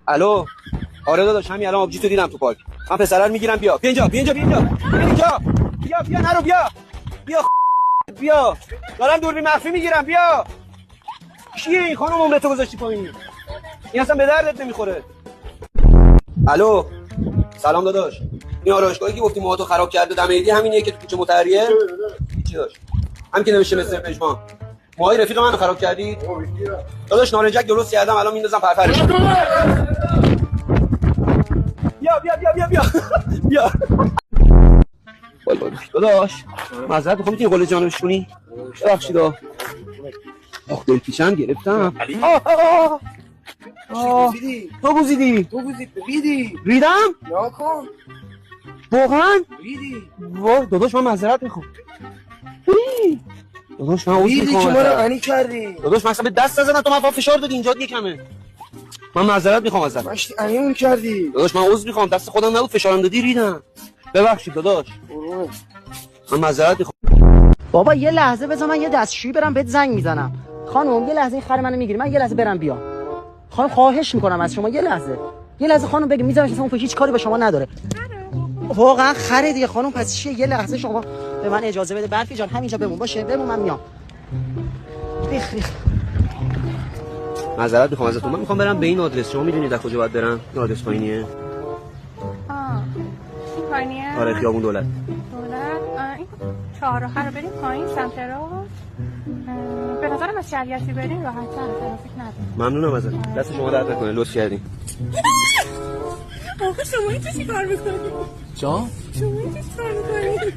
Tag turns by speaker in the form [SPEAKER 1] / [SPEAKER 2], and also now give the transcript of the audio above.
[SPEAKER 1] الو. آره داداش همین الان آبجی تو دیدم تو پارک. من پسره رو میگیرم بیا اینجا بیا نرو بیا دارم دوربین مخفی میگیرم بیا. کیه این خانم عمرتو گذاشتی پایین؟ این اصلا به دردت نمیخوره. الو سلام داداش. این آرایشگاهی که گفتی موهاتو خراب کرده دم ایدی همینیه که تو کوچه متحریه؟ چی داشت؟ همین که نوشته مستر پژمان. موهای رفیق منو خراب کردی؟ داداش نارنجک درست کردم الان میندازم پرپرش. بیا داداش معذرت میخوام میتونی قول جانو بشونی؟ ببخشید آخ دل پیچم گرفتم. تو بوزیدی ریدم؟
[SPEAKER 2] ناکن
[SPEAKER 1] واقعا؟
[SPEAKER 2] ریدی
[SPEAKER 1] وای داداش من معذرت میخوام. داداش من عذر
[SPEAKER 2] ریدی
[SPEAKER 1] میخوام.
[SPEAKER 2] که ما رو غنی کردی.
[SPEAKER 1] داداش من اصلا به دست نزدم تو من فشار دادی اینجا یکمه. من معذرت میخوام ازت.
[SPEAKER 2] مشتی غنیمون کردی.
[SPEAKER 1] داداش من عذر میخوام دست خودم نبود فشارم دادی ریدم. ببخشید داداش. من معذرت میخوام.
[SPEAKER 3] بابا یه لحظه بذار من یه دستشویی برم بهت زنگ میزنم. خانم یه لحظه این خر منو میگیری من یه لحظه برم بیام. خانم خواهش میکنم از شما یه لحظه خانم بگی میذارم اصلا اون هیچ کاری به شما نداره. واقعا خره دیگه خانم پس چیه یه لحظه شما به من اجازه بده برفی جان همینجا بمون باشه بمون من میام. ریخ
[SPEAKER 1] معذرت میخوام ازتون. من میخوام برم به این آدرس. شما میدونید از کجا باید برم؟ این آدرس پایینیه.
[SPEAKER 4] این پایینیه؟
[SPEAKER 1] آره خیابون دولت.
[SPEAKER 4] این چهارراه رو بریم پایین سمت رو. به نظرم از شریعتی بریم راحت تر ترافیک نداره.
[SPEAKER 1] ممنونم ازت. دست شما درد نکنه لطف کردین.
[SPEAKER 4] آخه شما اینجا چی کار میکنید؟
[SPEAKER 1] جا؟
[SPEAKER 4] شما اینجا چی کار میکنید؟